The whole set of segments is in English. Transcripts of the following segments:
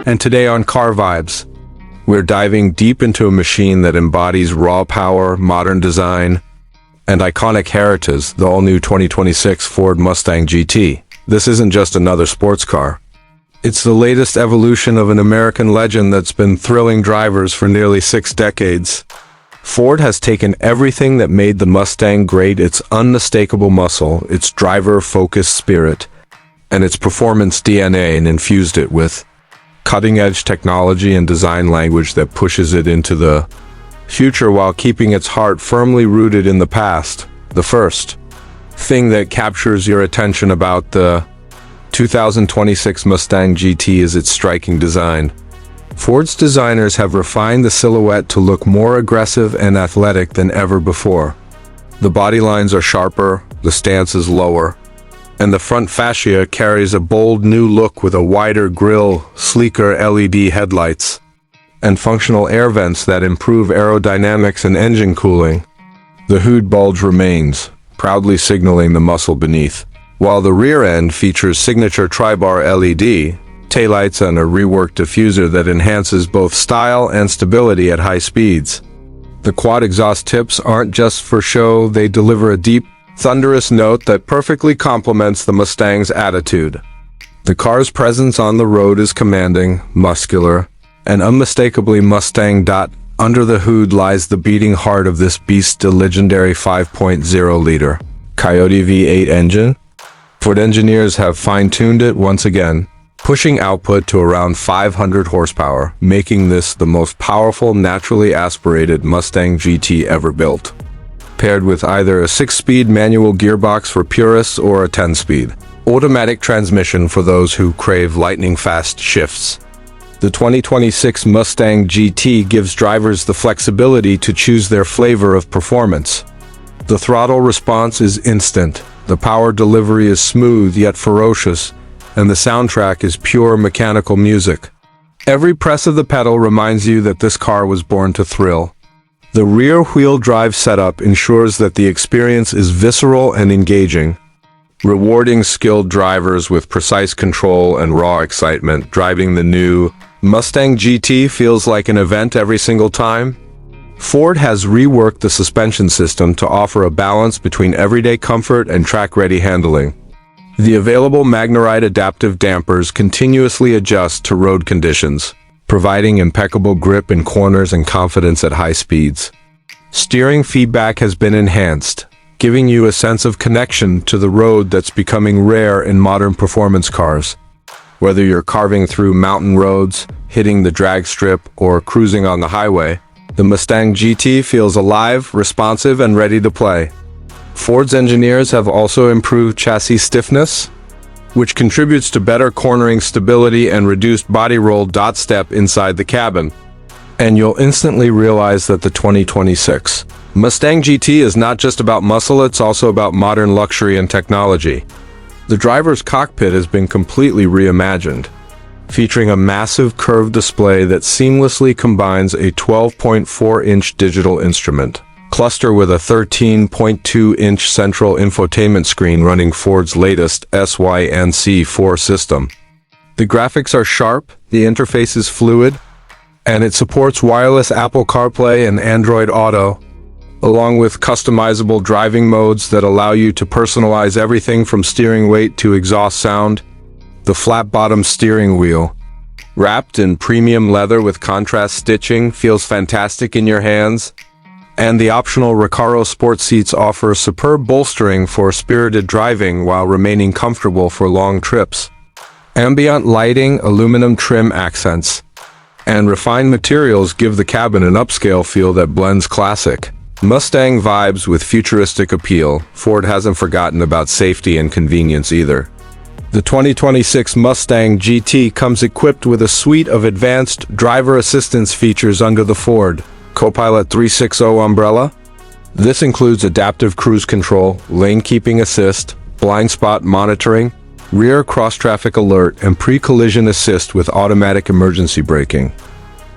And today on Car Vibes, we're diving deep into a machine that embodies raw power, modern design, and iconic heritage, the all-new 2026 Ford Mustang GT. This isn't just another sports car. It's the latest evolution of an American legend that's been thrilling drivers for nearly 6 decades. Ford has taken everything that made the Mustang great, its unmistakable muscle, its driver-focused spirit, and its performance DNA, and infused it with cutting-edge technology and design language that pushes it into the future while keeping its heart firmly rooted in the past. The first thing that captures your attention about the 2026 Mustang GT is its striking design. Ford's designers have refined the silhouette to look more aggressive and athletic than ever before. The body lines are sharper, the stance is lower, and the front fascia carries a bold new look with a wider grille, sleeker LED headlights, and functional air vents that improve aerodynamics and engine cooling. The hood bulge remains, proudly signaling the muscle beneath, while the rear end features signature tri-bar LED, taillights, and a reworked diffuser that enhances both style and stability at high speeds. The quad exhaust tips aren't just for show, they deliver a deep, thunderous note that perfectly complements the Mustang's attitude. The car's presence on the road is commanding, muscular, and unmistakably Mustang. Under the hood lies the beating heart of this beast, the legendary 5.0-liter Coyote V8 engine. Ford engineers have fine-tuned it once again, pushing output to around 500 horsepower, making this the most powerful naturally aspirated Mustang GT ever built. Paired with either a 6-speed manual gearbox for purists or a 10-speed automatic transmission for those who crave lightning-fast shifts. The 2026 Mustang GT gives drivers the flexibility to choose their flavor of performance. The throttle response is instant, the power delivery is smooth yet ferocious, and the soundtrack is pure mechanical music. Every press of the pedal reminds you that this car was born to thrill. The rear-wheel drive setup ensures that the experience is visceral and engaging, rewarding skilled drivers with precise control and raw excitement. Driving the new Mustang GT feels like an event every single time. Ford has reworked the suspension system to offer a balance between everyday comfort and track-ready handling. The available MagneRide adaptive dampers continuously adjust to road conditions, providing impeccable grip in corners and confidence at high speeds. Steering feedback has been enhanced, giving you a sense of connection to the road that's becoming rare in modern performance cars. Whether you're carving through mountain roads, hitting the drag strip, or cruising on the highway, the Mustang GT feels alive, responsive, and ready to play. Ford's engineers have also improved chassis stiffness, which contributes to better cornering stability and reduced body roll. Step inside the cabin, and you'll instantly realize that the 2026 Mustang GT is not just about muscle, it's also about modern luxury and technology. The driver's cockpit has been completely reimagined, featuring a massive curved display that seamlessly combines a 12.4-inch digital instrument cluster with a 13.2-inch central infotainment screen running Ford's latest SYNC4 system. The graphics are sharp, the interface is fluid, and it supports wireless Apple CarPlay and Android Auto, along with customizable driving modes that allow you to personalize everything from steering weight to exhaust sound. The flat-bottom steering wheel, wrapped in premium leather with contrast stitching, feels fantastic in your hands, and the optional Recaro sport seats offer superb bolstering for spirited driving while remaining comfortable for long trips. Ambient lighting, aluminum trim accents, and refined materials give the cabin an upscale feel that blends classic Mustang vibes with futuristic appeal. Ford hasn't forgotten about safety and convenience either. The 2026 Mustang GT comes equipped with a suite of advanced driver assistance features under the Ford Copilot 360 umbrella. This includes adaptive cruise control, lane keeping assist, blind spot monitoring, rear cross-traffic alert, and pre-collision assist with automatic emergency braking.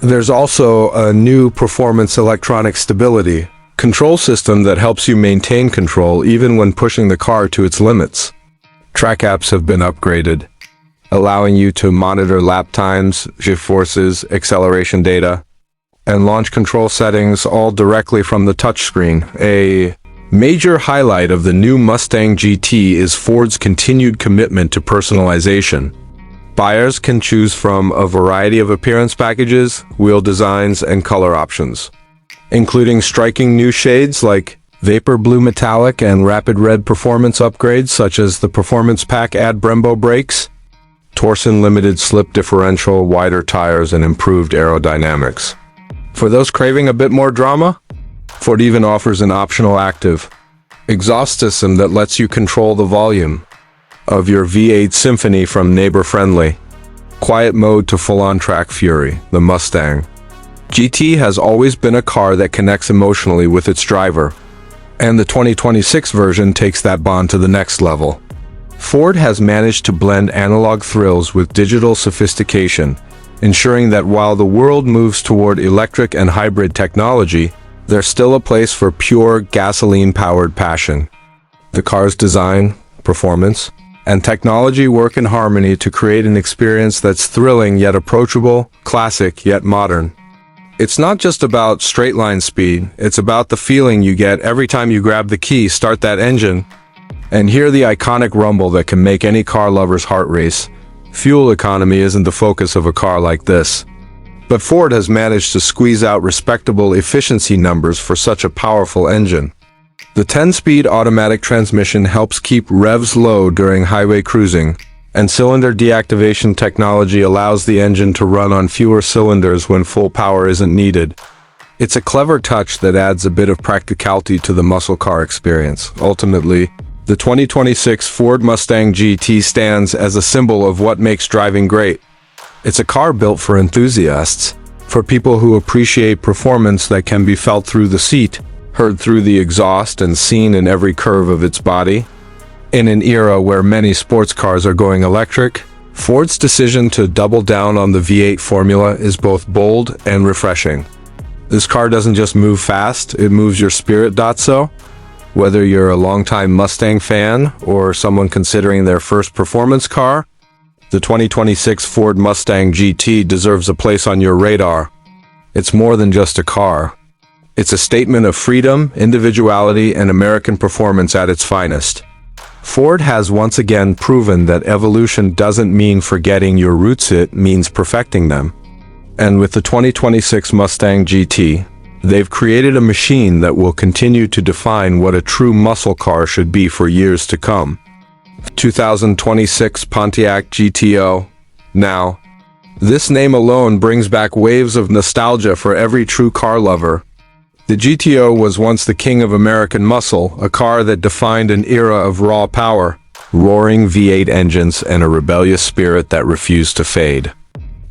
There's also a new performance electronic stability control system that helps you maintain control even when pushing the car to its limits. Track apps have been upgraded, allowing you to monitor lap times, shift forces, acceleration data, and launch control settings all directly from the touchscreen. A major highlight of the new Mustang GT is Ford's continued commitment to personalization. Buyers can choose from a variety of appearance packages, wheel designs, and color options, including striking new shades like Vapor Blue Metallic and Rapid Red performance upgrades such as the Performance Pack add Brembo brakes, Torsen limited slip differential, wider tires, and improved aerodynamics. For those craving a bit more drama, Ford even offers an optional active exhaust system that lets you control the volume of your V8 Symphony from neighbor-friendly quiet mode to full-on track fury. The Mustang GT has always been a car that connects emotionally with its driver, and the 2026 version takes that bond to the next level. Ford has managed to blend analog thrills with digital sophistication, ensuring that while the world moves toward electric and hybrid technology, there's still a place for pure gasoline-powered passion. The car's design, performance, and technology work in harmony to create an experience that's thrilling yet approachable, classic yet modern. It's not just about straight-line speed, it's about the feeling you get every time you grab the key, start that engine, and hear the iconic rumble that can make any car lover's heart race. Fuel economy isn't the focus of a car like this, but Ford has managed to squeeze out respectable efficiency numbers for such a powerful engine. The 10-speed automatic transmission helps keep revs low during highway cruising, and cylinder deactivation technology allows the engine to run on fewer cylinders when full power isn't needed. It's a clever touch that adds a bit of practicality to the muscle car experience. Ultimately, the 2026 Ford Mustang GT stands as a symbol of what makes driving great. It's a car built for enthusiasts, for people who appreciate performance that can be felt through the seat, heard through the exhaust, and seen in every curve of its body. In an era where many sports cars are going electric, Ford's decision to double down on the V8 formula is both bold and refreshing. This car doesn't just move fast, it moves your spirit. So, whether you're a longtime Mustang fan or someone considering their first performance car, the 2026 Ford Mustang GT deserves a place on your radar. It's more than just a car. It's a statement of freedom, individuality, and American performance at its finest. Ford has once again proven that evolution doesn't mean forgetting your roots, it means perfecting them. And with the 2026 Mustang GT, they've created a machine that will continue to define what a true muscle car should be for years to come. 2026 Pontiac GTO. Now, this name alone brings back waves of nostalgia for every true car lover. The GTO was once the king of American muscle, a car that defined an era of raw power, roaring V8 engines, and a rebellious spirit that refused to fade.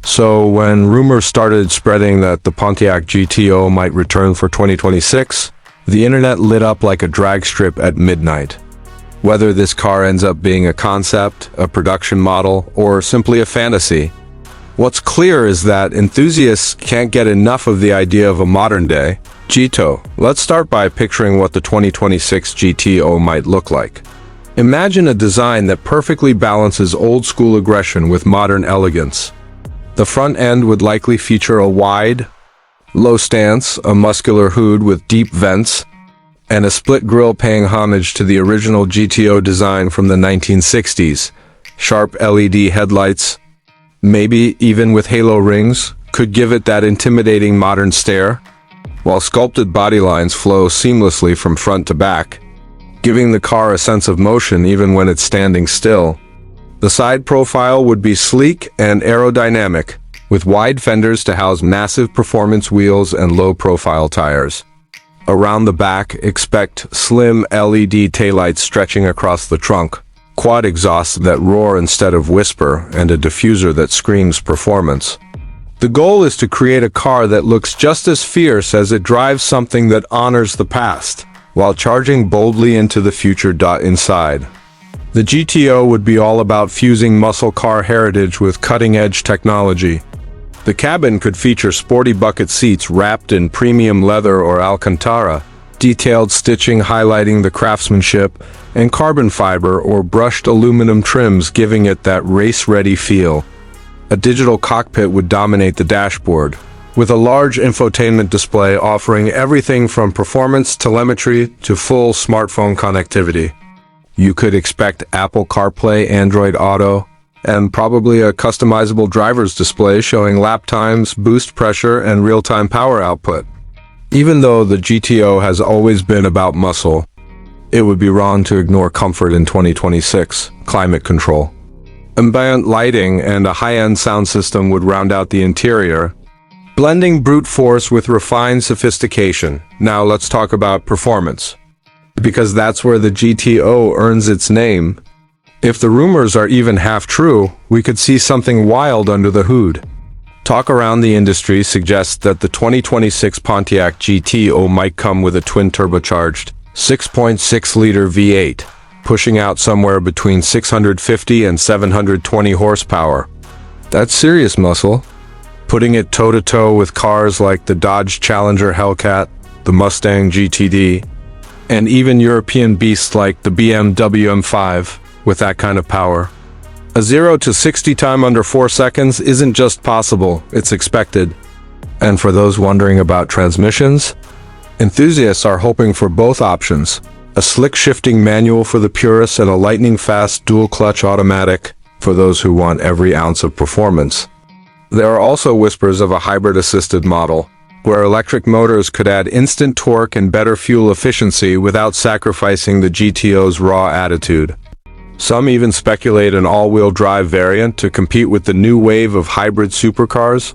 So when rumors started spreading that the Pontiac GTO might return for 2026, the internet lit up like a drag strip at midnight. Whether this car ends up being a concept, a production model, or simply a fantasy, what's clear is that enthusiasts can't get enough of the idea of a modern-day GTO. Let's start by picturing what the 2026 GTO might look like. Imagine a design that perfectly balances old-school aggression with modern elegance. The front end would likely feature a wide, low stance, a muscular hood with deep vents, and a split grille paying homage to the original GTO design from the 1960s. Sharp LED headlights, maybe even with halo rings, could give it that intimidating modern stare, while sculpted body lines flow seamlessly from front to back, giving the car a sense of motion even when it's standing still. The side profile would be sleek and aerodynamic, with wide fenders to house massive performance wheels and low-profile tires. Around the back, expect slim LED taillights stretching across the trunk, quad exhausts that roar instead of whisper, and a diffuser that screams performance. The goal is to create a car that looks just as fierce as it drives something that honors the past, while charging boldly into the future. Inside, the GTO would be all about fusing muscle car heritage with cutting-edge technology. The cabin could feature sporty bucket seats wrapped in premium leather or Alcantara, detailed stitching highlighting the craftsmanship, and carbon fiber or brushed aluminum trims giving it that race-ready feel. A digital cockpit would dominate the dashboard, with a large infotainment display offering everything from performance telemetry to full smartphone connectivity. You could expect Apple CarPlay, Android Auto, and probably a customizable driver's display showing lap times, boost pressure, and real-time power output. Even though the GTO has always been about muscle, it would be wrong to ignore comfort in 2026. Climate control, ambient lighting, and a high-end sound system would round out the interior, blending brute force with refined sophistication. Now let's talk about performance, because that's where the GTO earns its name. If the rumors are even half true, we could see something wild under the hood. Talk around the industry suggests that the 2026 Pontiac GTO might come with a twin-turbocharged 6.6-liter V8, pushing out somewhere between 650 and 720 horsepower. That's serious muscle, putting it toe-to-toe with cars like the Dodge Challenger Hellcat, the Mustang GT, and even European beasts like the BMW M5 with that kind of power. A 0 to 60 time under 4 seconds isn't just possible, it's expected. And for those wondering about transmissions, enthusiasts are hoping for both options: a slick shifting manual for the purists and a lightning-fast dual-clutch automatic for those who want every ounce of performance. There are also whispers of a hybrid-assisted model, where electric motors could add instant torque and better fuel efficiency without sacrificing the GTO's raw attitude. Some even speculate an all-wheel drive variant to compete with the new wave of hybrid supercars.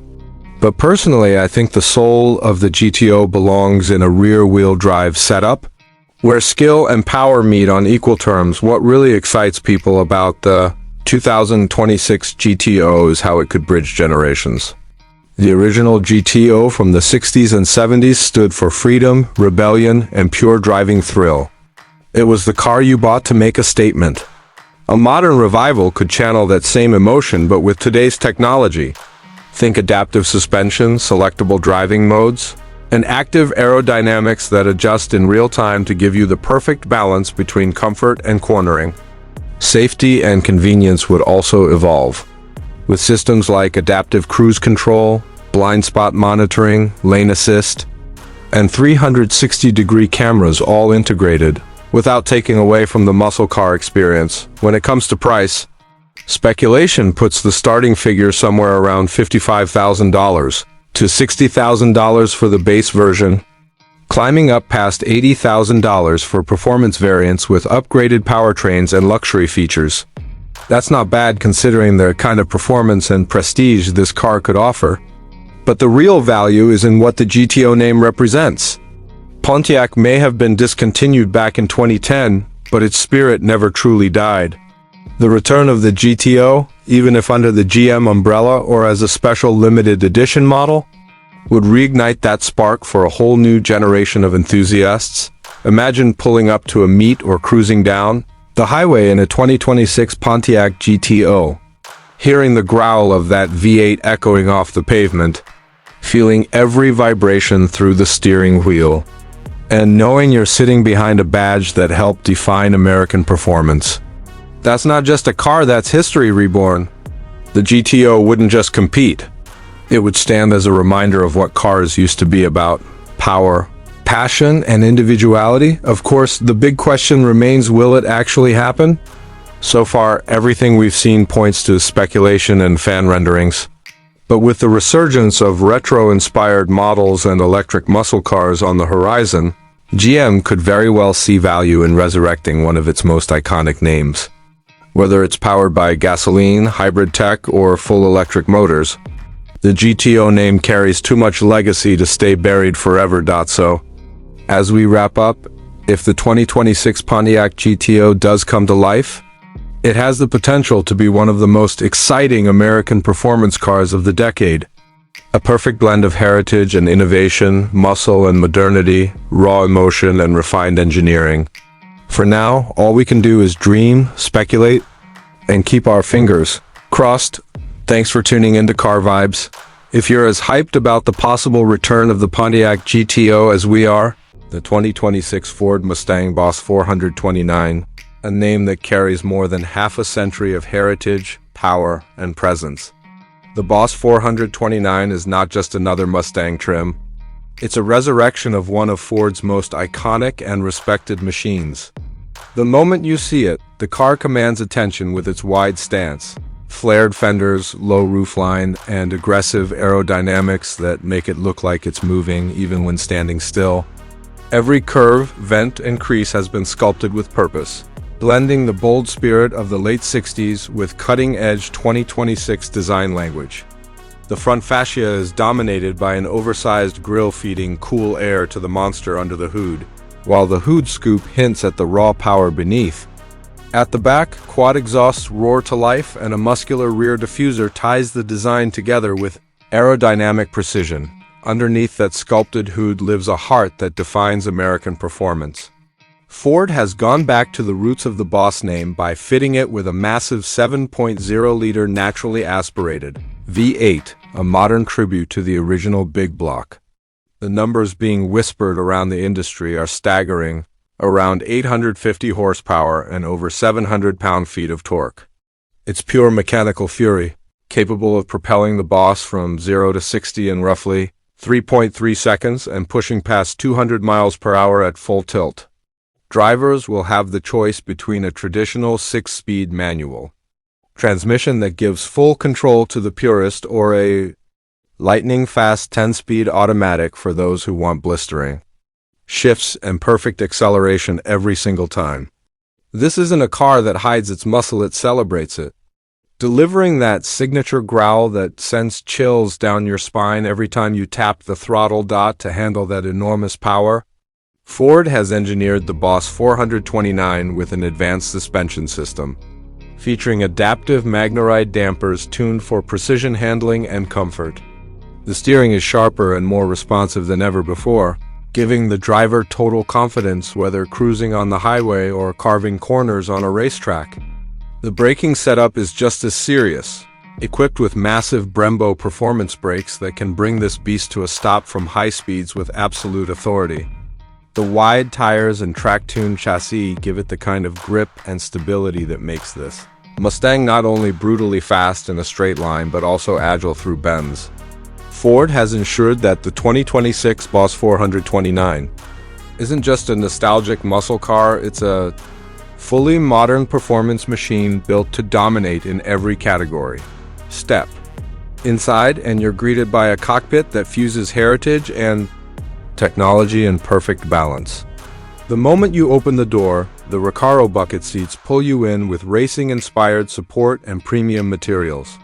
But personally, I think the soul of the GTO belongs in a rear-wheel drive setup, where skill and power meet on equal terms. What really excites people about the 2026 GTO is how it could bridge generations. The original GTO from the 60s and 70s stood for freedom, rebellion, and pure driving thrill. It was the car you bought to make a statement. A modern revival could channel that same emotion, but with today's technology. Think adaptive suspension, selectable driving modes, and active aerodynamics that adjust in real time to give you the perfect balance between comfort and cornering. Safety and convenience would also evolve, with systems like adaptive cruise control, blind spot monitoring, lane assist, and 360-degree cameras all integrated, without taking away from the muscle car experience. When it comes to price, speculation puts the starting figure somewhere around $55,000 to $60,000 for the base version, climbing up past $80,000 for performance variants with upgraded powertrains and luxury features. That's not bad considering the kind of performance and prestige this car could offer. But the real value is in what the GTO name represents. Pontiac may have been discontinued back in 2010, but its spirit never truly died. The return of the GTO, even if under the GM umbrella or as a special limited edition model, would reignite that spark for a whole new generation of enthusiasts. Imagine pulling up to a meet or cruising down the highway in a 2026 Pontiac GTO, hearing the growl of that V8 echoing off the pavement, feeling every vibration through the steering wheel, and knowing you're sitting behind a badge that helped define American performance. That's not just a car, that's history reborn. The GTO wouldn't just compete. It would stand as a reminder of what cars used to be about: power, passion, and individuality. Of course, the big question remains, will it actually happen? So far, everything we've seen points to speculation and fan renderings. But with the resurgence of retro-inspired models and electric muscle cars on the horizon, GM could very well see value in resurrecting one of its most iconic names. Whether it's powered by gasoline, hybrid tech, or full electric motors, the GTO name carries too much legacy to stay buried forever. So, as we wrap up, if the 2026 Pontiac GTO does come to life, it has the potential to be one of the most exciting American performance cars of the decade. A perfect blend of heritage and innovation, muscle and modernity, raw emotion and refined engineering. For now, all we can do is dream, speculate, and keep our fingers crossed. Thanks for tuning into Car Vibes. If you're as hyped about the possible return of the Pontiac GTO as we are, the 2026 Ford Mustang BOSS 429, a name that carries more than half a century of heritage, power, and presence. The BOSS 429 is not just another Mustang trim. It's a resurrection of one of Ford's most iconic and respected machines. The moment you see it, the car commands attention with its wide stance, flared fenders, low roofline, and aggressive aerodynamics that make it look like it's moving even when standing still. Every curve, vent, and crease has been sculpted with purpose, blending the bold spirit of the late 60s with cutting-edge 2026 design language. The front fascia is dominated by an oversized grille feeding cool air to the monster under the hood, while the hood scoop hints at the raw power beneath. At the back, quad exhausts roar to life, and a muscular rear diffuser ties the design together with aerodynamic precision. Underneath that sculpted hood lives a heart that defines American performance. Ford has gone back to the roots of the BOSS name by fitting it with a massive 7.0-liter naturally aspirated V8, a modern tribute to the original big block. The numbers being whispered around the industry are staggering, around 850 horsepower and over 700 pound-feet of torque. It's pure mechanical fury, capable of propelling the BOSS from 0 to 60 in roughly 3.3 seconds and pushing past 200 miles per hour at full tilt. Drivers will have the choice between a traditional 6-speed manual transmission that gives full control to the purist or a lightning-fast 10-speed automatic for those who want blistering shifts and perfect acceleration every single time. This isn't a car that hides its muscle, it celebrates it, delivering that signature growl that sends chills down your spine every time you tap the throttle dot to handle that enormous power. Ford has engineered the BOSS 429 with an advanced suspension system, featuring adaptive Magnaride dampers tuned for precision handling and comfort. The steering is sharper and more responsive than ever before, giving the driver total confidence whether cruising on the highway or carving corners on a racetrack. The braking setup is just as serious, equipped with massive Brembo performance brakes that can bring this beast to a stop from high speeds with absolute authority. The wide tires and track-tuned chassis give it the kind of grip and stability that makes this Mustang not only brutally fast in a straight line but also agile through bends. Ford has ensured that the 2026 BOSS 429 isn't just a nostalgic muscle car, it's a fully modern performance machine built to dominate in every category. Step inside and you're greeted by a cockpit that fuses heritage and technology in perfect balance. The moment you open the door, the Recaro bucket seats pull you in with racing-inspired support and premium materials.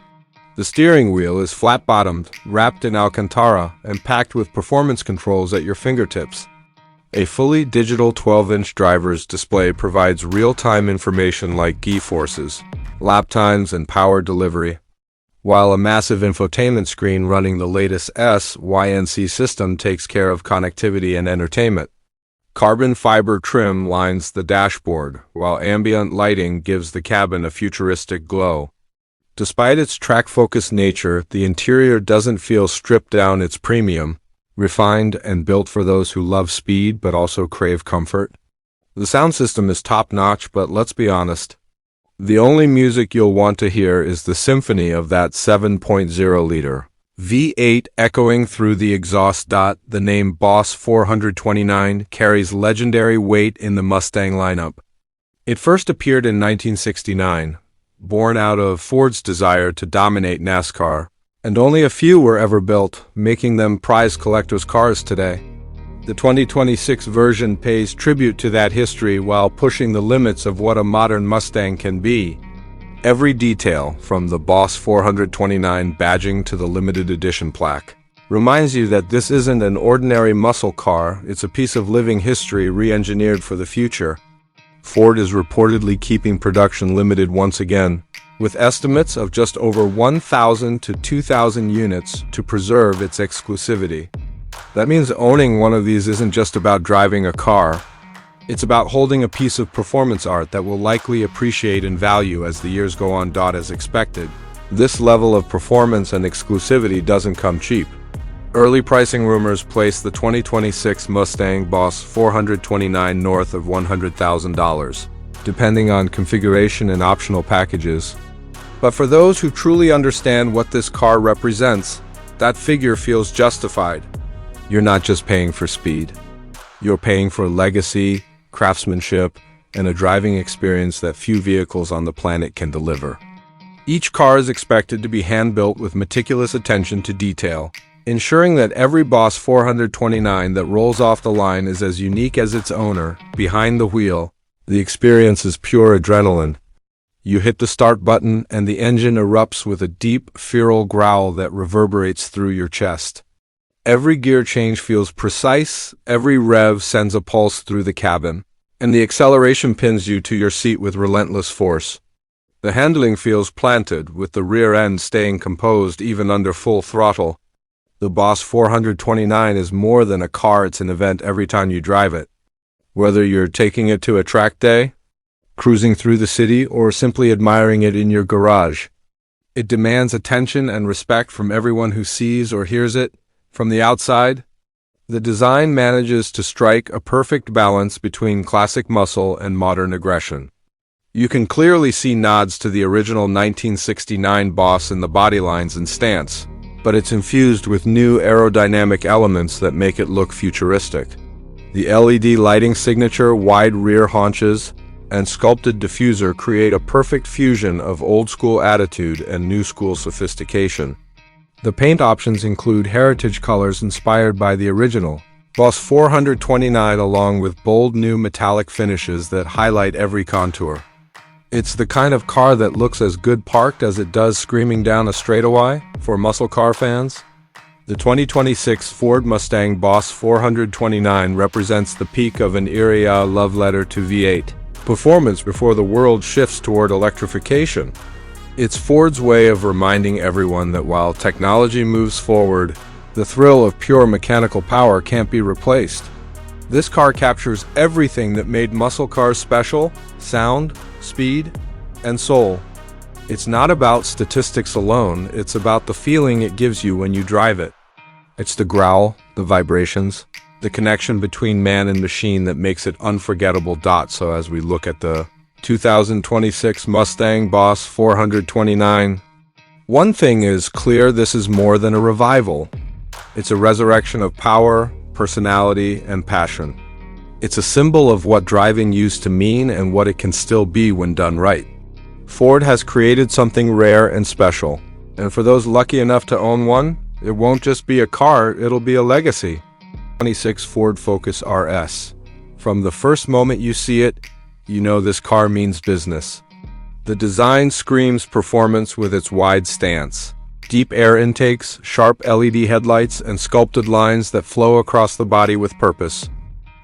The steering wheel is flat-bottomed, wrapped in Alcantara, and packed with performance controls at your fingertips. A fully digital 12-inch driver's display provides real-time information like G-forces, lap times, and power delivery, while a massive infotainment screen running the latest SYNC system takes care of connectivity and entertainment. Carbon fiber trim lines the dashboard, while ambient lighting gives the cabin a futuristic glow. Despite its track-focused nature, the interior doesn't feel stripped down, it's premium, refined, and built for those who love speed but also crave comfort. The sound system is top-notch, but let's be honest, the only music you'll want to hear is the symphony of that 7.0-liter V8 echoing through the exhaust. The name BOSS 429 carries legendary weight in the Mustang lineup. It first appeared in 1969, born out of Ford's desire to dominate NASCAR, and only a few were ever built, making them prized collectors' cars today. The 2026 version pays tribute to that history while pushing the limits of what a modern Mustang can be. Every detail, from the BOSS 429 badging to the limited edition plaque, reminds you that this isn't an ordinary muscle car, it's a piece of living history re-engineered for the future. Ford is reportedly keeping production limited once again, with estimates of just over 1,000 to 2,000 units to preserve its exclusivity. That means owning one of these isn't just about driving a car. It's about holding a piece of performance art that will likely appreciate in value as the years go on. As expected, this level of performance and exclusivity doesn't come cheap. Early pricing rumors place the 2026 Mustang BOSS 429 north of $100,000, depending on configuration and optional packages. But for those who truly understand what this car represents, that figure feels justified. You're not just paying for speed. You're paying for legacy, craftsmanship, and a driving experience that few vehicles on the planet can deliver. Each car is expected to be hand-built with meticulous attention to detail, ensuring that every BOSS 429 that rolls off the line is as unique as its owner. Behind the wheel, the experience is pure adrenaline. You hit the start button and the engine erupts with a deep, feral growl that reverberates through your chest. Every gear change feels precise, every rev sends a pulse through the cabin, and the acceleration pins you to your seat with relentless force. The handling feels planted, with the rear end staying composed even under full throttle. The BOSS 429 is more than a car, it's an event every time you drive it. Whether you're taking it to a track day, cruising through the city, or simply admiring it in your garage, it demands attention and respect from everyone who sees or hears it. From the outside, the design manages to strike a perfect balance between classic muscle and modern aggression. You can clearly see nods to the original 1969 BOSS in the body lines and stance, but it's infused with new aerodynamic elements that make it look futuristic. The LED lighting signature, wide rear haunches, and sculpted diffuser create a perfect fusion of old-school attitude and new-school sophistication. The paint options include heritage colors inspired by the original BOSS 429 along with bold new metallic finishes that highlight every contour. It's the kind of car that looks as good parked as it does screaming down a straightaway for muscle car fans. The 2026 Ford Mustang BOSS 429 represents the peak of an era love letter to V8 performance before the world shifts toward electrification. It's Ford's way of reminding everyone that while technology moves forward, the thrill of pure mechanical power can't be replaced. This car captures everything that made muscle cars special: sound, speed, and soul. It's not about statistics alone, it's about the feeling it gives you when you drive it. It's the growl, the vibrations, the connection between man and machine that makes it unforgettable. So as we look at the 2026 Mustang BOSS 429, one thing is clear: this is more than a revival. It's a resurrection of power, personality, and passion. It's a symbol of what driving used to mean and what it can still be when done right. Ford has created something rare and special, and for those lucky enough to own one, it won't just be a car, it'll be a legacy. 26 Ford Focus RS. From the first moment you see it, you know this car means business. The design screams performance with its wide stance, deep air intakes, sharp LED headlights, and sculpted lines that flow across the body with purpose.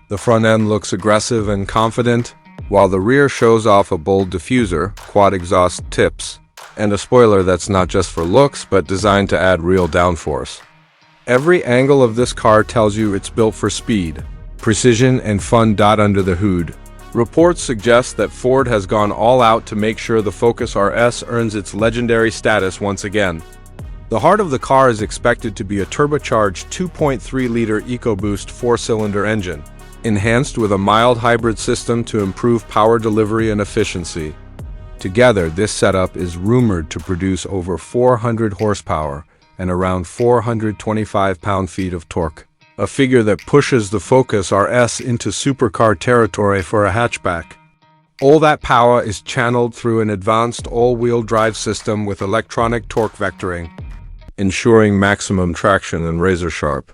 The front end looks aggressive and confident, while the rear shows off a bold diffuser, quad exhaust tips, and a spoiler that's not just for looks but designed to add real downforce. Every angle of this car tells you it's built for speed, precision, and fun. Under the hood, reports suggest that Ford has gone all out to make sure the Focus RS earns its legendary status once again. The heart of the car is expected to be a turbocharged 2.3-liter EcoBoost 4-cylinder engine, enhanced with a mild hybrid system to improve power delivery and efficiency. Together, this setup is rumored to produce over 400 horsepower and around 425 pound-feet of torque, a figure that pushes the Focus RS into supercar territory for a hatchback. All that power is channeled through an advanced all-wheel drive system with electronic torque vectoring, ensuring maximum traction and razor-sharp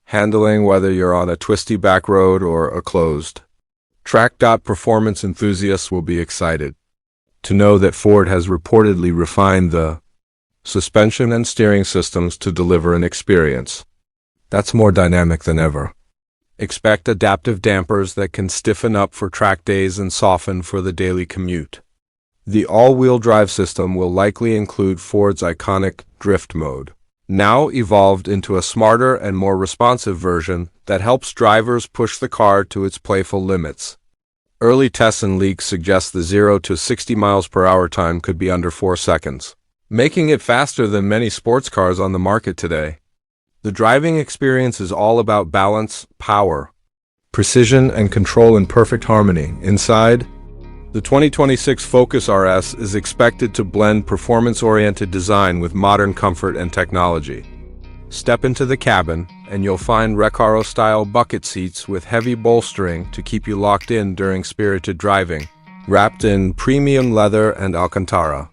handling whether you're on a twisty back road or a closed track. Performance enthusiasts will be excited to know that Ford has reportedly refined the suspension and steering systems to deliver an experience that's more dynamic than ever. Expect adaptive dampers that can stiffen up for track days and soften for the daily commute. The all-wheel drive system will likely include Ford's iconic drift mode, now evolved into a smarter and more responsive version that helps drivers push the car to its playful limits. Early tests and leaks suggest the 0 to 60 miles per hour time could be under 4 seconds, making it faster than many sports cars on the market today. The driving experience is all about balance, power, precision, and control in perfect harmony. Inside, the 2026 Focus RS is expected to blend performance-oriented design with modern comfort and technology. Step into the cabin, and you'll find Recaro-style bucket seats with heavy bolstering to keep you locked in during spirited driving, wrapped in premium leather and Alcantara.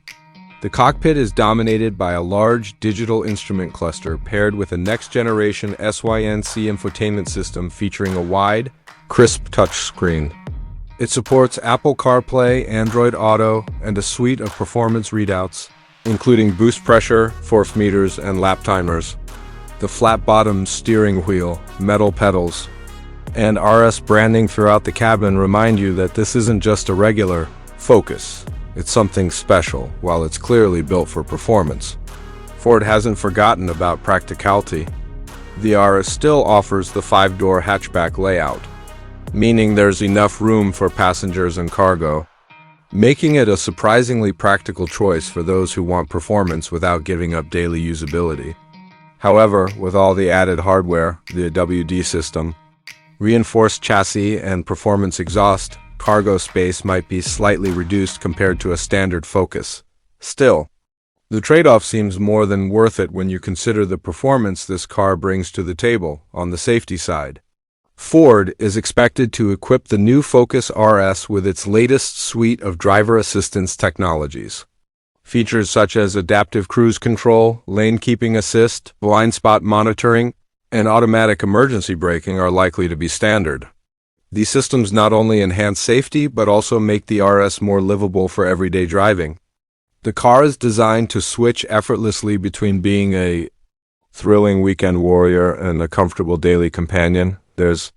The cockpit is dominated by a large digital instrument cluster paired with a next-generation SYNC infotainment system featuring a wide, crisp touchscreen. It supports Apple CarPlay, Android Auto, and a suite of performance readouts, including boost pressure, force meters, and lap timers. The flat-bottom steering wheel, metal pedals, and RS branding throughout the cabin remind you that this isn't just a regular Focus. It's something special, while it's clearly built for performance. Ford hasn't forgotten about practicality. The RS still offers the 5-door hatchback layout, meaning there's enough room for passengers and cargo, making it a surprisingly practical choice for those who want performance without giving up daily usability. However, with all the added hardware, the WD system, reinforced chassis, and performance exhaust, cargo space might be slightly reduced compared to a standard Focus. Still, the trade-off seems more than worth it when you consider the performance this car brings to the table. On the safety side, Ford is expected to equip the new Focus RS with its latest suite of driver assistance technologies. Features such as adaptive cruise control, lane keeping assist, blind spot monitoring, and automatic emergency braking are likely to be standard. These systems not only enhance safety but also make the RS more livable for everyday driving. The car is designed to switch effortlessly between being a thrilling weekend warrior and a comfortable daily companion. There's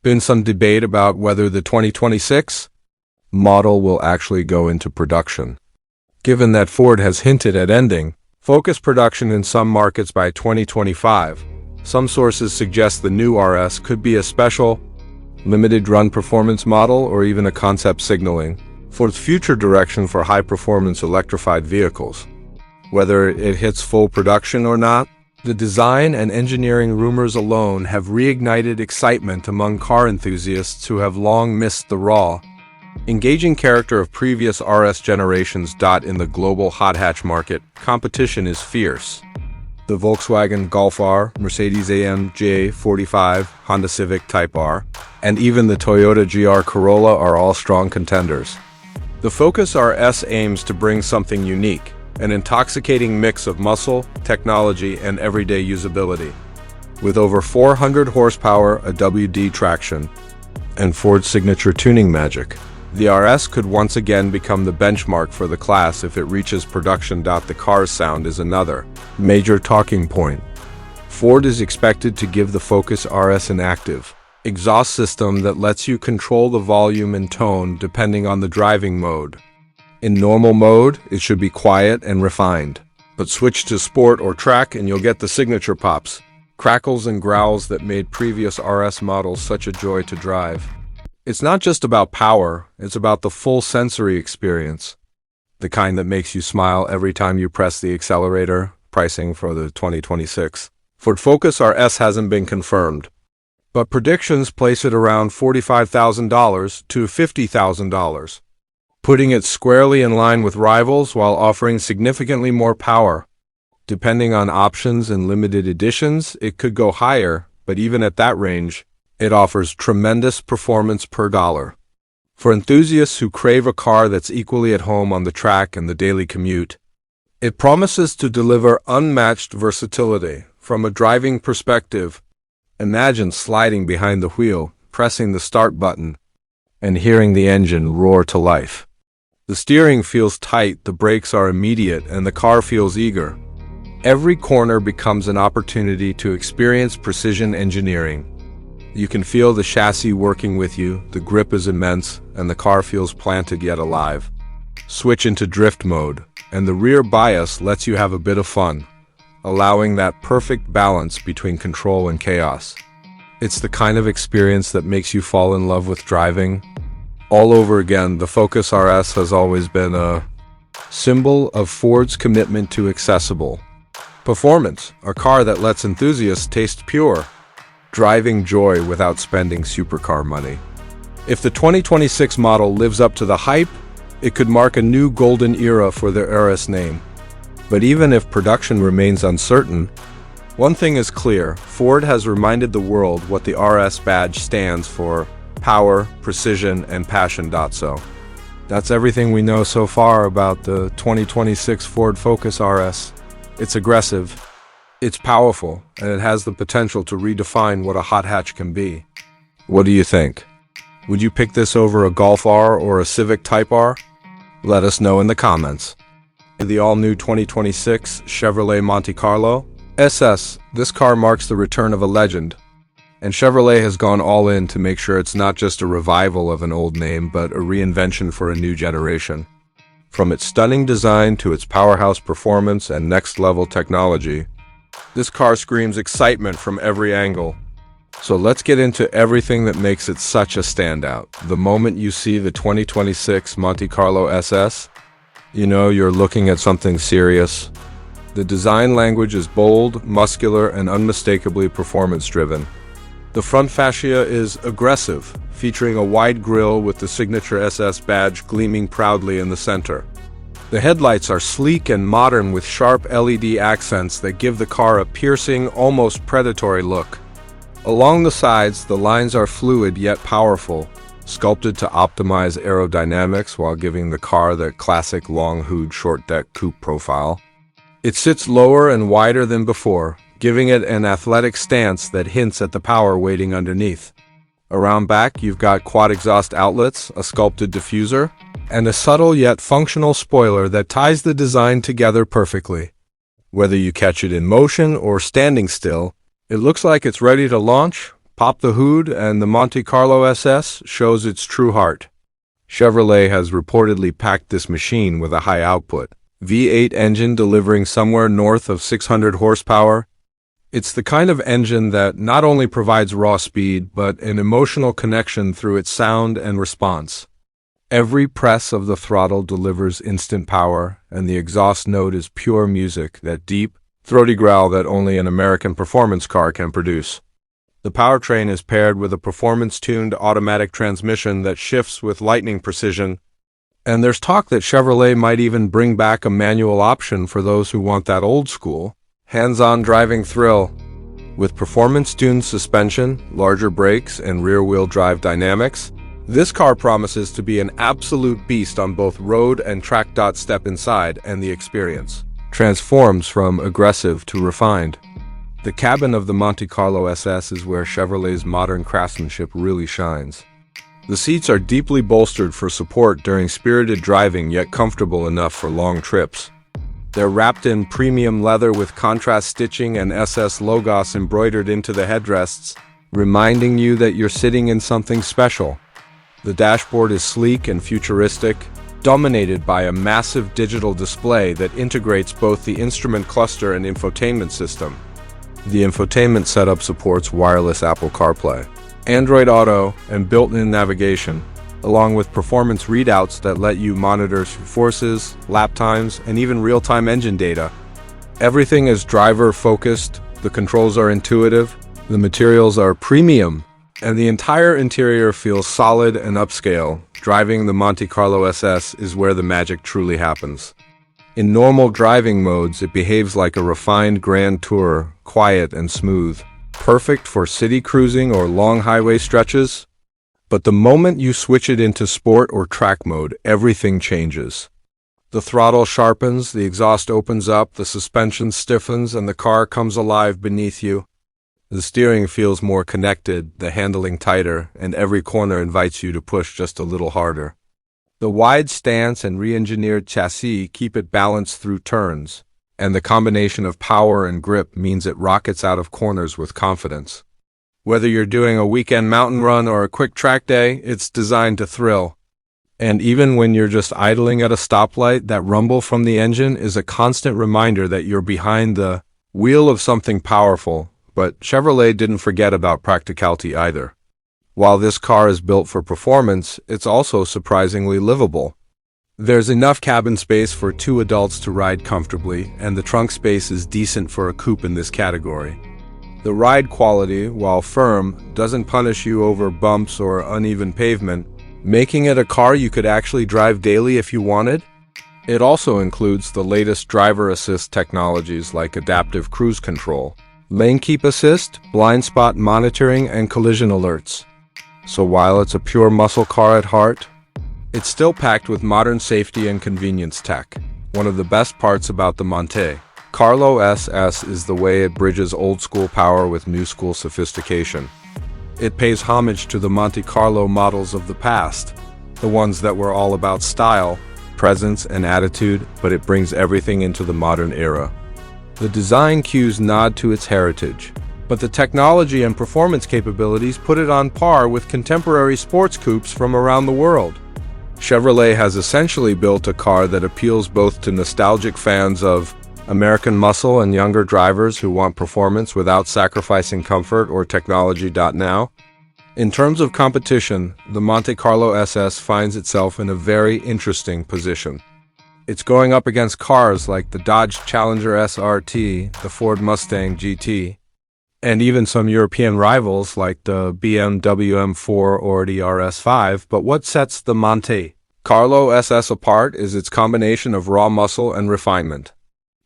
been some debate about whether the 2026 model will actually go into production. Given that Ford has hinted at ending Focus production in some markets by 2025, some sources suggest the new RS could be a special, limited-run performance model or even a concept signaling Ford's future direction for high-performance electrified vehicles. Whether it hits full production or not, the design and engineering rumors alone have reignited excitement among car enthusiasts who have long missed the raw, engaging character of previous RS generations. In the global hot hatch market, competition is fierce. The Volkswagen Golf R, Mercedes-AMG 45, Honda Civic Type R, and even the Toyota GR Corolla are all strong contenders. The Focus RS aims to bring something unique, an intoxicating mix of muscle, technology, and everyday usability. With over 400 horsepower, a WD traction, and Ford's signature tuning magic, the RS could once again become the benchmark for the class if it reaches production. The car's sound is another major talking point. Ford is expected to give the Focus RS an active exhaust system that lets you control the volume and tone depending on the driving mode. In normal mode, it should be quiet and refined, but switch to sport or track and you'll get the signature pops, crackles, and growls that made previous RS models such a joy to drive. It's not just about power, it's about the full sensory experience. The kind that makes you smile every time you press the accelerator. Pricing for the 2026 Ford Focus RS hasn't been confirmed, but predictions place it around $45,000 to $50,000, putting it squarely in line with rivals while offering significantly more power. Depending on options and limited editions, it could go higher, but even at that range, it offers tremendous performance per dollar. For enthusiasts who crave a car that's equally at home on the track and the daily commute, it promises to deliver unmatched versatility. From a driving perspective, imagine sliding behind the wheel, pressing the start button, and hearing the engine roar to life. The steering feels tight, the brakes are immediate, and the car feels eager. Every corner becomes an opportunity to experience precision engineering. You can feel the chassis working with you, the grip is immense, and the car feels planted yet alive. Switch into drift mode, and the rear bias lets you have a bit of fun, allowing that perfect balance between control and chaos. It's the kind of experience that makes you fall in love with driving all over again. The Focus RS has always been a symbol of Ford's commitment to accessible, Performance, a car that lets enthusiasts taste pure, driving joy without spending supercar money. If the 2026 model lives up to the hype, it could mark a new golden era for the RS name. But even if production remains uncertain, one thing is clear: Ford has reminded the world what the RS badge stands for: power, precision, and passion. So that's everything we know so far about the 2026 Ford Focus RS. It's aggressive, it's powerful, and it has the potential to redefine what a hot hatch can be. What do you think? Would you pick this over a Golf R or a Civic Type R? Let us know in the comments. The all-new 2026 Chevrolet Monte Carlo SS. This car marks the return of a legend, and Chevrolet has gone all in to make sure it's not just a revival of an old name, but a reinvention for a new generation. From its stunning design to its powerhouse performance and next-level technology, this car screams excitement from every angle. So let's get into everything that makes it such a standout. The moment you see the 2026 Monte Carlo SS, you know you're looking at something serious. The design language is bold, muscular, and unmistakably performance-driven. The front fascia is aggressive, featuring a wide grille with the signature SS badge gleaming proudly in the center. The headlights are sleek and modern with sharp LED accents that give the car a piercing, almost predatory look. Along the sides, the lines are fluid yet powerful, sculpted to optimize aerodynamics while giving the car the classic long-hood short-deck coupe profile. It sits lower and wider than before, giving it an athletic stance that hints at the power waiting underneath. Around back, you've got quad exhaust outlets, a sculpted diffuser, and a subtle yet functional spoiler that ties the design together perfectly. Whether you catch it in motion or standing still, it looks like it's ready to launch. Pop the hood, and the Monte Carlo SS shows its true heart. Chevrolet has reportedly packed this machine with a high output V8 engine delivering somewhere north of 600 horsepower. It's the kind of engine that not only provides raw speed, but an emotional connection through its sound and response. Every press of the throttle delivers instant power, and the exhaust note is pure music, that deep, throaty growl that only an American performance car can produce. The powertrain is paired with a performance-tuned automatic transmission that shifts with lightning precision, and there's talk that Chevrolet might even bring back a manual option for those who want that old-school, hands-on driving thrill. With performance-tuned suspension, larger brakes, and rear-wheel drive dynamics, this car promises to be an absolute beast on both road and track. Step inside, and the experience transforms from aggressive to refined. The cabin of the Monte Carlo SS is where Chevrolet's modern craftsmanship really shines. The seats are deeply bolstered for support during spirited driving, yet comfortable enough for long trips. They're wrapped in premium leather with contrast stitching and SS logos embroidered into the headrests, reminding you that you're sitting in something special. The dashboard is sleek and futuristic, dominated by a massive digital display that integrates both the instrument cluster and infotainment system. The infotainment setup supports wireless Apple CarPlay, Android Auto, and built-in navigation, along with performance readouts that let you monitor forces, lap times, and even real-time engine data. Everything is driver-focused, the controls are intuitive, the materials are premium, and the entire interior feels solid and upscale. Driving the Monte Carlo SS is where the magic truly happens. In normal driving modes, it behaves like a refined Grand Tour, quiet and smooth, perfect for city cruising or long highway stretches. But the moment you switch it into sport or track mode, everything changes. The throttle sharpens, the exhaust opens up, the suspension stiffens, and the car comes alive beneath you. The steering feels more connected, the handling tighter, and every corner invites you to push just a little harder. The wide stance and re-engineered chassis keep it balanced through turns, and the combination of power and grip means it rockets out of corners with confidence. Whether you're doing a weekend mountain run or a quick track day, it's designed to thrill. And even when you're just idling at a stoplight, that rumble from the engine is a constant reminder that you're behind the wheel of something powerful. But Chevrolet didn't forget about practicality either. While this car is built for performance, it's also surprisingly livable. There's enough cabin space for two adults to ride comfortably, and the trunk space is decent for a coupe in this category. The ride quality, while firm, doesn't punish you over bumps or uneven pavement, making it a car you could actually drive daily if you wanted. It also includes the latest driver assist technologies like adaptive cruise control, lane keep assist, blind spot monitoring, and collision alerts. So while it's a pure muscle car at heart, it's still packed with modern safety and convenience tech. One of the best parts about the Monte Carlo SS is the way it bridges old-school power with new-school sophistication. It pays homage to the Monte Carlo models of the past, the ones that were all about style, presence, and attitude, but it brings everything into the modern era. The design cues nod to its heritage, but the technology and performance capabilities put it on par with contemporary sports coupes from around the world. Chevrolet has essentially built a car that appeals both to nostalgic fans of American muscle and younger drivers who want performance without sacrificing comfort or technology. Now, in terms of competition, the Monte Carlo SS finds itself in a very interesting position. It's going up against cars like the Dodge Challenger SRT, the Ford Mustang GT, and even some European rivals like the BMW M4 or the RS5. But what sets the Monte Carlo SS apart is its combination of raw muscle and refinement.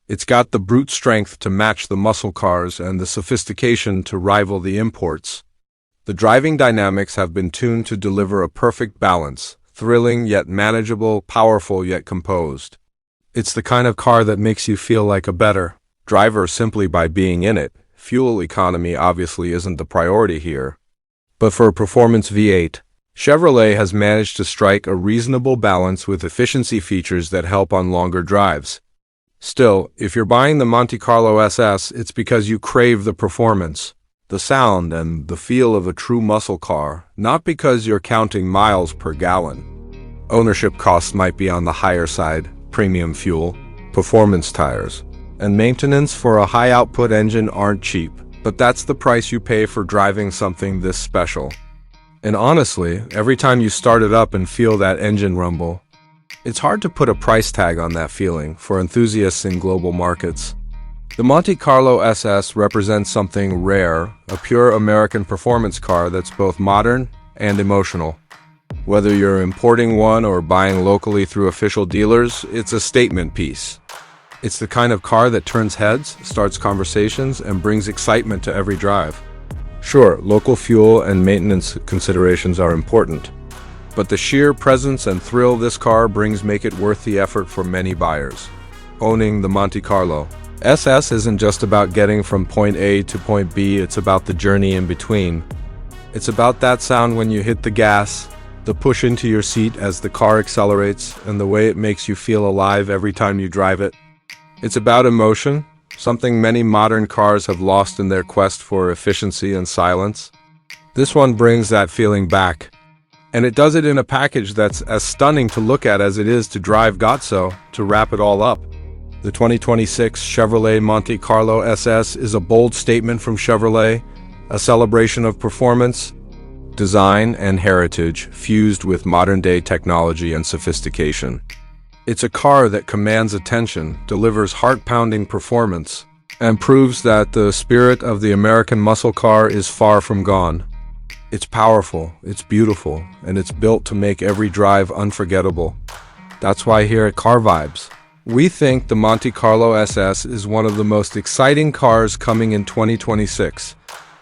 It's got the brute strength to match the muscle cars and the sophistication to rival the imports. The driving dynamics have been tuned to deliver a perfect balance, thrilling yet manageable, powerful yet composed. It's the kind of car that makes you feel like a better driver simply by being in it. Fuel economy obviously isn't the priority here. But for a performance V8, Chevrolet has managed to strike a reasonable balance with efficiency features that help on longer drives. Still, if you're buying the Monte Carlo SS, it's because you crave the performance, the sound, and the feel of a true muscle car, not because you're counting miles per gallon. Ownership costs might be on the higher side: premium fuel, performance tires, and maintenance for a high-output engine aren't cheap, but that's the price you pay for driving something this special. And honestly, every time you start it up and feel that engine rumble, it's hard to put a price tag on that feeling for enthusiasts in global markets. The Monte Carlo SS represents something rare, a pure American performance car that's both modern and emotional. Whether you're importing one or buying locally through official dealers, it's a statement piece. It's the kind of car that turns heads, starts conversations, and brings excitement to every drive. Sure, local fuel and maintenance considerations are important, but the sheer presence and thrill this car brings make it worth the effort for many buyers. Owning the Monte Carlo SS isn't just about getting from point A to point B, it's about the journey in between. It's about that sound when you hit the gas, the push into your seat as the car accelerates, and the way it makes you feel alive every time you drive it. It's about emotion, something many modern cars have lost in their quest for efficiency and silence. This one brings that feeling back. And it does it in a package that's as stunning to look at as it is to drive. To wrap it all up, the 2026 Chevrolet Monte Carlo SS is a bold statement from Chevrolet, a celebration of performance, design, and heritage fused with modern-day technology and sophistication. It's a car that commands attention, delivers heart-pounding performance, and proves that the spirit of the American muscle car is far from gone. It's powerful, it's beautiful, and it's built to make every drive unforgettable. That's why here at Car Vibes, we think the Monte Carlo SS is one of the most exciting cars coming in 2026.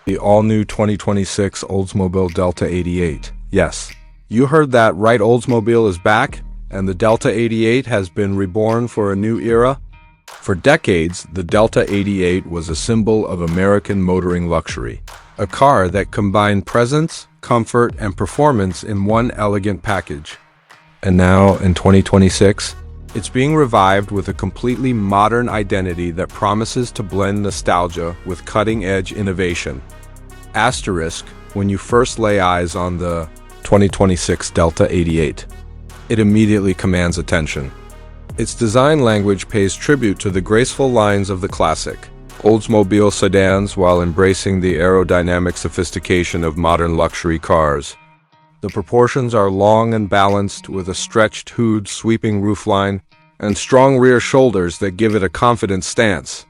The all-new 2026 Oldsmobile Delta 88. Yes, you heard that right, Oldsmobile is back, and the Delta 88 has been reborn for a new era. For decades, the Delta 88 was a symbol of American motoring luxury, a car that combined presence, comfort, and performance in one elegant package. And now, in 2026, it's being revived with a completely modern identity that promises to blend nostalgia with cutting-edge innovation. Asterisk, when you first lay eyes on the 2026 Delta 88, it immediately commands attention. Its design language pays tribute to the graceful lines of the classic Oldsmobile sedans while embracing the aerodynamic sophistication of modern luxury cars. The proportions are long and balanced, with a stretched hood, sweeping roofline, and strong rear shoulders that give it a confident stance.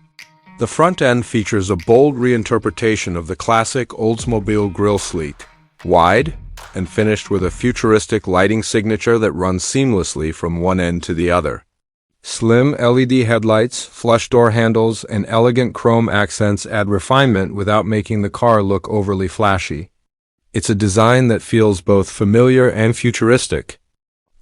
The front end features a bold reinterpretation of the classic Oldsmobile grille, sleek, wide, and finished with a futuristic lighting signature that runs seamlessly from one end to the other. Slim LED headlights, flush door handles, and elegant chrome accents add refinement without making the car look overly flashy. It's a design that feels both familiar and futuristic.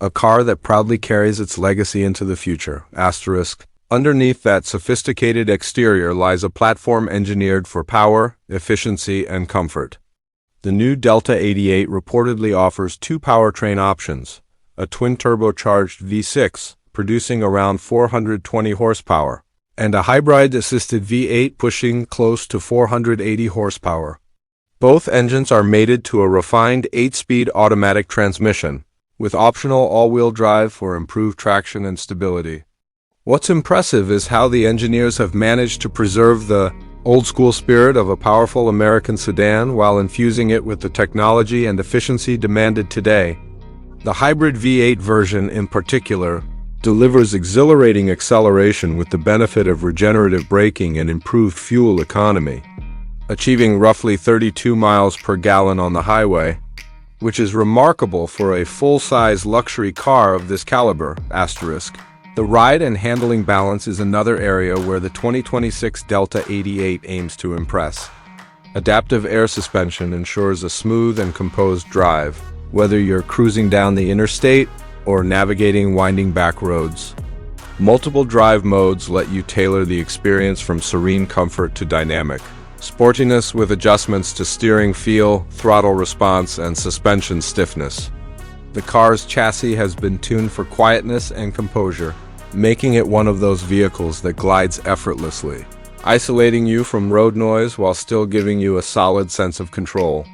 A car that proudly carries its legacy into the future. Asterisk. Underneath that sophisticated exterior lies a platform engineered for power, efficiency, and comfort. The new Delta 88 reportedly offers two powertrain options: a twin-turbocharged V6, producing around 420 horsepower, and a hybrid-assisted V8 pushing close to 480 horsepower. Both engines are mated to a refined 8-speed automatic transmission, with optional all-wheel drive for improved traction and stability. What's impressive is how the engineers have managed to preserve the old-school spirit of a powerful American sedan while infusing it with the technology and efficiency demanded today. The hybrid V8 version, in particular, delivers exhilarating acceleration with the benefit of regenerative braking and improved fuel economy, achieving roughly 32 miles per gallon on the highway, which is remarkable for a full-size luxury car of this caliber. Asterisk. The ride and handling balance is another area where the 2026 Delta 88 aims to impress. Adaptive air suspension ensures a smooth and composed drive, whether you're cruising down the interstate or navigating winding back roads. Multiple drive modes let you tailor the experience, from serene comfort to dynamic sportiness, with adjustments to steering feel, throttle response, and suspension stiffness. The car's chassis has been tuned for quietness and composure, making it one of those vehicles that glides effortlessly, isolating you from road noise while still giving you a solid sense of control.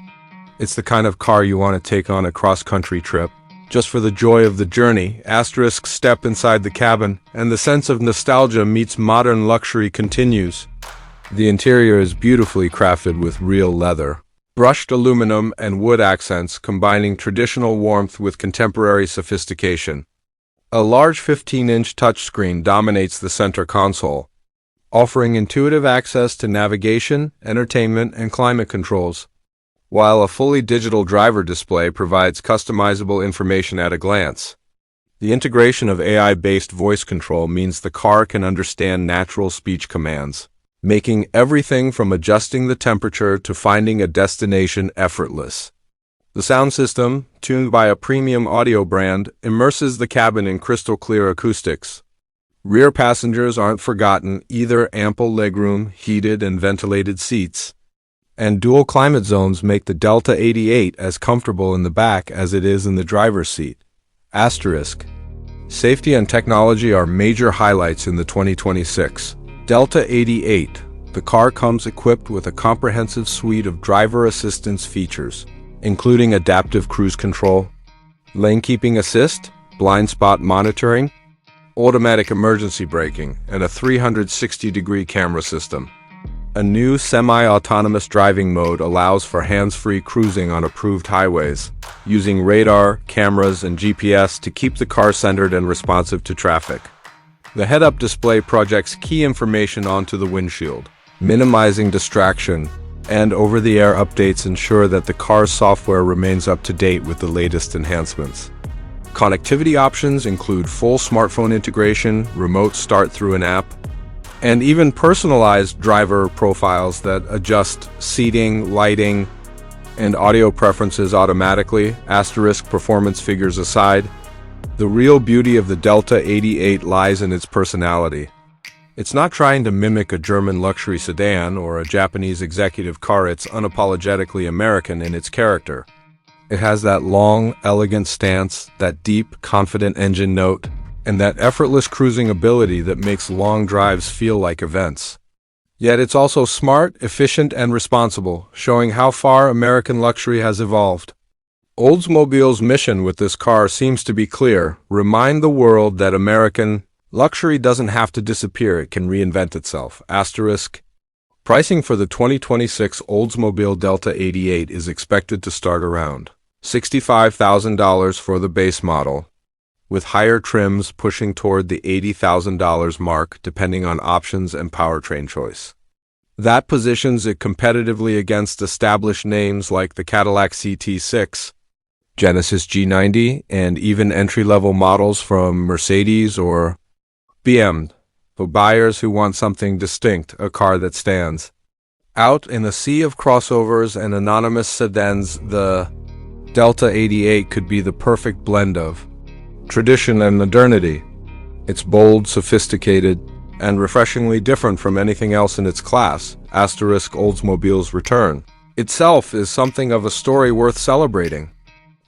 It's the kind of car you want to take on a cross-country trip, just for the joy of the journey. Asterisk. Step inside the cabin, and the sense of nostalgia meets modern luxury continues. The interior is beautifully crafted with real leather, brushed aluminum, and wood accents, combining traditional warmth with contemporary sophistication. A large 15-inch touchscreen dominates the center console, offering intuitive access to navigation, entertainment, and climate controls, while a fully digital driver display provides customizable information at a glance. The integration of AI-based voice control means the car can understand natural speech commands, making everything from adjusting the temperature to finding a destination effortless. The sound system, tuned by a premium audio brand, immerses the cabin in crystal-clear acoustics. Rear passengers aren't forgotten either. Ample legroom, heated and ventilated seats, and dual climate zones make the Delta 88 as comfortable in the back as it is in the driver's seat. Asterisk. Safety and technology are major highlights in the 2026 Delta 88. The car comes equipped with a comprehensive suite of driver assistance features, including adaptive cruise control, lane keeping assist, blind spot monitoring, automatic emergency braking, and a 360-degree camera system. A new semi-autonomous driving mode allows for hands-free cruising on approved highways, using radar, cameras, and GPS to keep the car centered and responsive to traffic. The head-up display projects key information onto the windshield, minimizing distraction, and over-the-air updates ensure that the car's software remains up to date with the latest enhancements. Connectivity options include full smartphone integration, remote start through an app, and even personalized driver profiles that adjust seating, lighting, and audio preferences automatically. Asterisk. Performance figures aside, the real beauty of the Delta 88 lies in its personality. It's not trying to mimic a German luxury sedan or a Japanese executive car. It's unapologetically American in its character. It has that long, elegant stance, that deep, confident engine note, and that effortless cruising ability that makes long drives feel like events. Yet it's also smart, efficient, and responsible, showing how far American luxury has evolved. Oldsmobile's mission with this car seems to be clear: remind the world that American luxury doesn't have to disappear, it can reinvent itself. Asterisk. Pricing for the 2026 Oldsmobile Delta 88 is expected to start around $65,000 for the base model, with higher trims pushing toward the $80,000 mark depending on options and powertrain choice. That positions it competitively against established names like the Cadillac CT6, Genesis G90, and even entry-level models from Mercedes or BMW, for buyers who want something distinct, a car that stands out in a sea of crossovers and anonymous sedans. The Delta 88 could be the perfect blend of tradition and modernity. It's bold, sophisticated, and refreshingly different from anything else in its class. Oldsmobile's return itself is something of a story worth celebrating.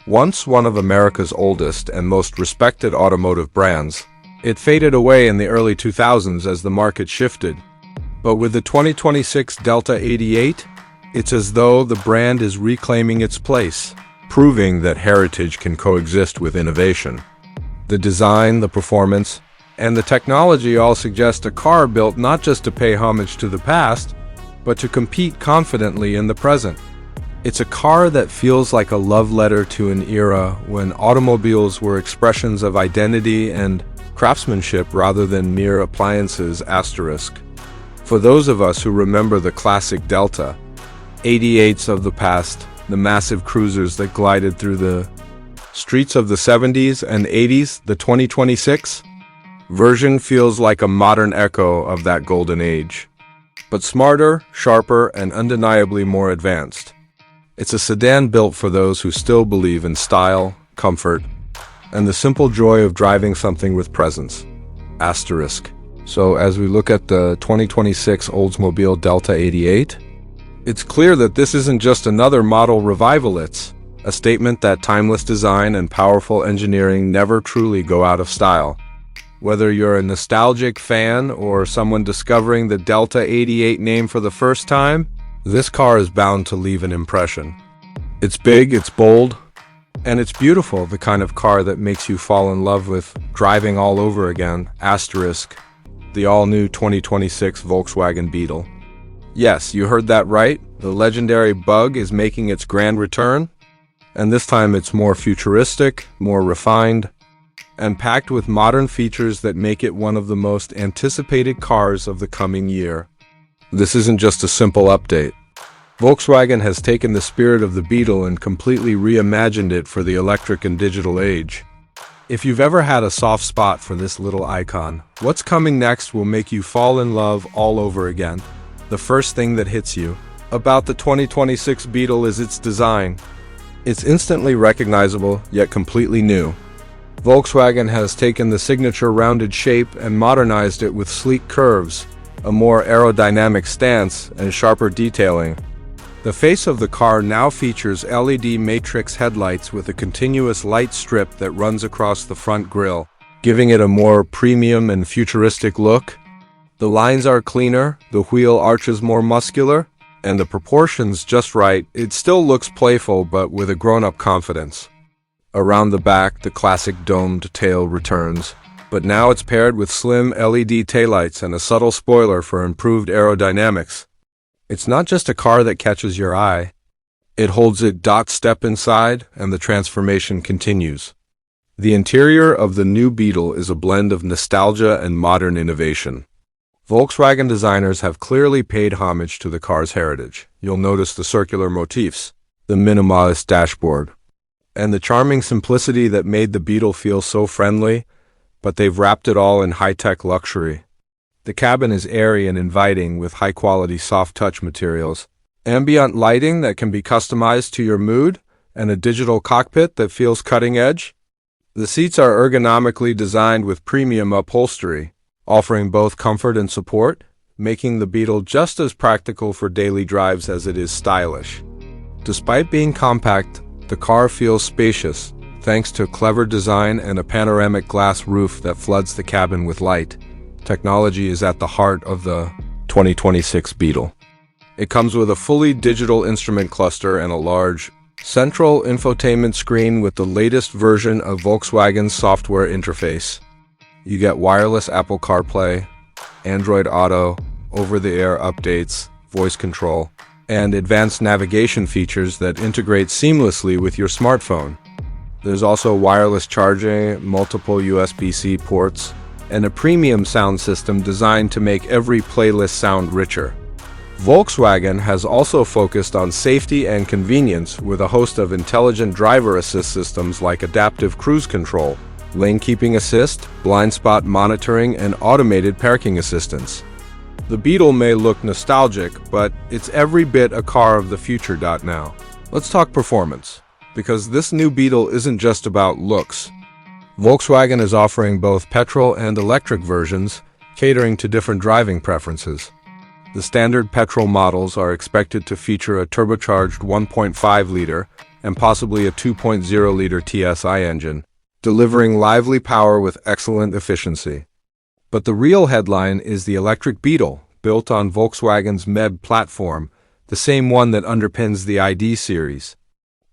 Once one of America's oldest and most respected automotive brands, it faded away in the early 2000s as the market shifted. But with the 2026 Delta 88, it's as though the brand is reclaiming its place, proving that heritage can coexist with innovation. The design, the performance, and the technology all suggest a car built not just to pay homage to the past, but to compete confidently in the present. It's a car that feels like a love letter to an era when automobiles were expressions of identity and craftsmanship rather than mere appliances. For those of us who remember the classic Delta 88s of the past, the massive cruisers that glided through the streets of the 70s and 80s, the 2026 version feels like a modern echo of that golden age, but smarter, sharper, and undeniably more advanced. It's a sedan built for those who still believe in style, comfort, and the simple joy of driving something with presence. So as we look at the 2026 Oldsmobile Delta 88, it's clear that this isn't just another model revival. It's a statement that timeless design and powerful engineering never truly go out of style. Whether you're a nostalgic fan or someone discovering the Delta 88 name for the first time, this car is bound to leave an impression. It's big, it's bold, and it's beautiful, the kind of car that makes you fall in love with driving all over again. The all-new 2026 Volkswagen Beetle. Yes, you heard that right. The legendary Bug is making its grand return, and this time it's more futuristic, more refined, and packed with modern features that make it one of the most anticipated cars of the coming year. This isn't just a simple update. Volkswagen has taken the spirit of the Beetle and completely reimagined it for the electric and digital age. If you've ever had a soft spot for this little icon, what's coming next will make you fall in love all over again. The first thing that hits you about the 2026 Beetle is its design. It's instantly recognizable, yet completely new. Volkswagen has taken the signature rounded shape and modernized it with sleek curves, a more aerodynamic stance, and sharper detailing. The face of the car now features LED matrix headlights with a continuous light strip that runs across the front grille, giving it a more premium and futuristic look. The lines are cleaner, the wheel arches more muscular, and the proportions just right. It still looks playful, but with a grown-up confidence. Around the back, the classic domed tail returns, but now it's paired with slim LED taillights and a subtle spoiler for improved aerodynamics. It's not just a car that catches your eye. It holds it. Step inside, and the transformation continues. The interior of the new Beetle is a blend of nostalgia and modern innovation. Volkswagen designers have clearly paid homage to the car's heritage. You'll notice the circular motifs, the minimalist dashboard, and the charming simplicity that made the Beetle feel so friendly, but they've wrapped it all in high-tech luxury. The cabin is airy and inviting with high-quality soft-touch materials, ambient lighting that can be customized to your mood, and a digital cockpit that feels cutting-edge. The seats are ergonomically designed with premium upholstery, offering both comfort and support, making the Beetle just as practical for daily drives as it is stylish. Despite being compact, the car feels spacious, thanks to clever design and a panoramic glass roof that floods the cabin with light. Technology is at the heart of the 2026 Beetle. It comes with a fully digital instrument cluster and a large, central infotainment screen with the latest version of Volkswagen's software interface. You get wireless Apple CarPlay, Android Auto, over-the-air updates, voice control, and advanced navigation features that integrate seamlessly with your smartphone. There's also wireless charging, multiple USB-C ports, and a premium sound system designed to make every playlist sound richer. Volkswagen has also focused on safety and convenience with a host of intelligent driver assist systems like adaptive cruise control, lane keeping assist, blind spot monitoring, and automated parking assistance. The Beetle may look nostalgic, but it's every bit a car of the future. Now, let's talk performance, because this new Beetle isn't just about looks. Volkswagen is offering both petrol and electric versions, catering to different driving preferences. The standard petrol models are expected to feature a turbocharged 1.5-liter and possibly a 2.0-liter TSI engine, delivering lively power with excellent efficiency. But the real headline is the electric Beetle, built on Volkswagen's MEB platform, the same one that underpins the ID series.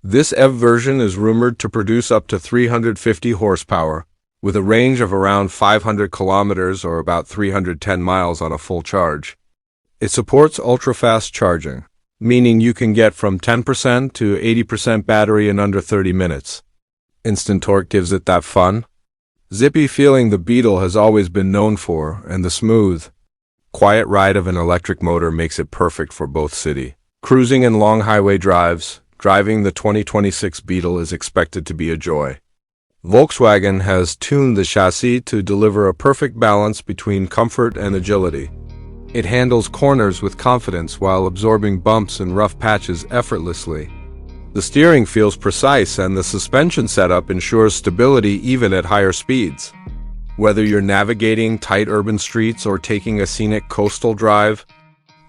This EV version is rumored to produce up to 350 horsepower, with a range of around 500 kilometers or about 310 miles on a full charge. It supports ultra-fast charging, meaning you can get from 10% to 80% battery in under 30 minutes. Instant torque gives it that fun, zippy feeling the Beetle has always been known for, and the smooth, quiet ride of an electric motor makes it perfect for both city cruising and long highway drives. Driving the 2026 Beetle is expected to be a joy. Volkswagen has tuned the chassis to deliver a perfect balance between comfort and agility. It handles corners with confidence while absorbing bumps and rough patches effortlessly. The steering feels precise and the suspension setup ensures stability even at higher speeds. Whether you're navigating tight urban streets or taking a scenic coastal drive,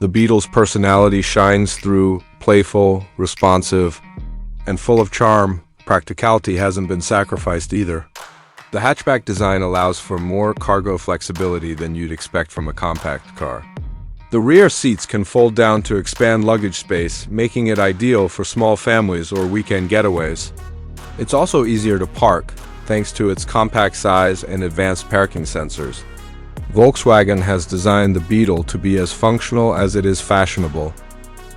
the Beetle's personality shines through. Playful, responsive, and full of charm. Practicality hasn't been sacrificed either. The hatchback design allows for more cargo flexibility than you'd expect from a compact car. The rear seats can fold down to expand luggage space, making it ideal for small families or weekend getaways. It's also easier to park, thanks to its compact size and advanced parking sensors. Volkswagen has designed the Beetle to be as functional as it is fashionable.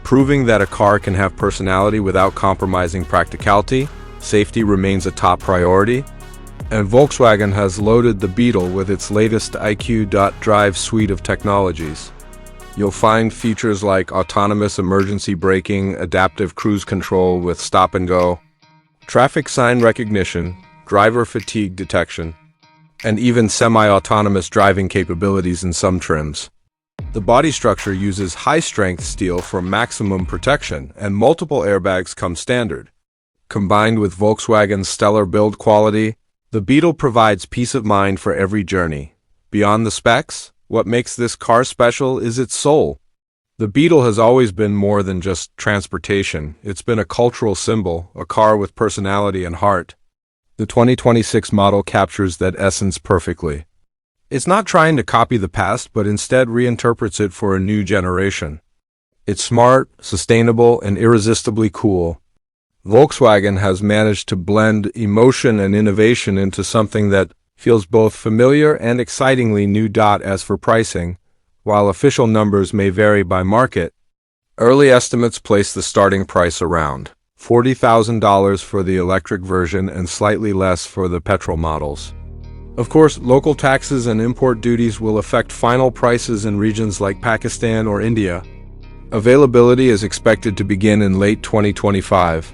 Proving that a car can have personality without compromising practicality, safety remains a top priority, and Volkswagen has loaded the Beetle with its latest IQ.Drive suite of technologies. You'll find features like autonomous emergency braking, adaptive cruise control with stop and go, traffic sign recognition, driver fatigue detection, and even semi-autonomous driving capabilities in some trims. The body structure uses high-strength steel for maximum protection, and multiple airbags come standard. Combined with Volkswagen's stellar build quality, the Beetle provides peace of mind for every journey. Beyond the specs, what makes this car special is its soul. The Beetle has always been more than just transportation. It's been a cultural symbol, a car with personality and heart. The 2026 model captures that essence perfectly. It's not trying to copy the past, but instead reinterprets it for a new generation. It's smart, sustainable, and irresistibly cool. Volkswagen has managed to blend emotion and innovation into something that feels both familiar and excitingly new. As for pricing, while official numbers may vary by market, early estimates place the starting price around $40,000 for the electric version and slightly less for the petrol models. Of course, local taxes and import duties will affect final prices in regions like Pakistan or India. Availability is expected to begin in late 2025,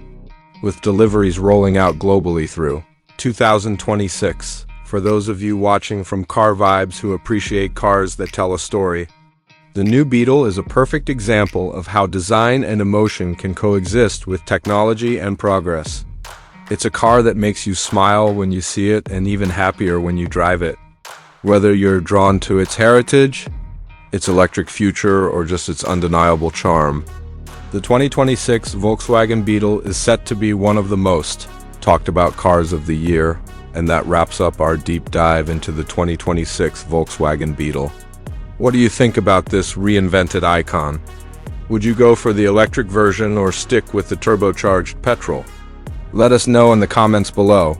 with deliveries rolling out globally through 2026. For those of you watching from Car Vibes who appreciate cars that tell a story, the new Beetle is a perfect example of how design and emotion can coexist with technology and progress. It's a car that makes you smile when you see it and even happier when you drive it. Whether you're drawn to its heritage, its electric future, or just its undeniable charm, the 2026 Volkswagen Beetle is set to be one of the most talked about cars of the year, and that wraps up our deep dive into the 2026 Volkswagen Beetle. What do you think about this reinvented icon? Would you go for the electric version or stick with the turbocharged petrol? Let us know in the comments below.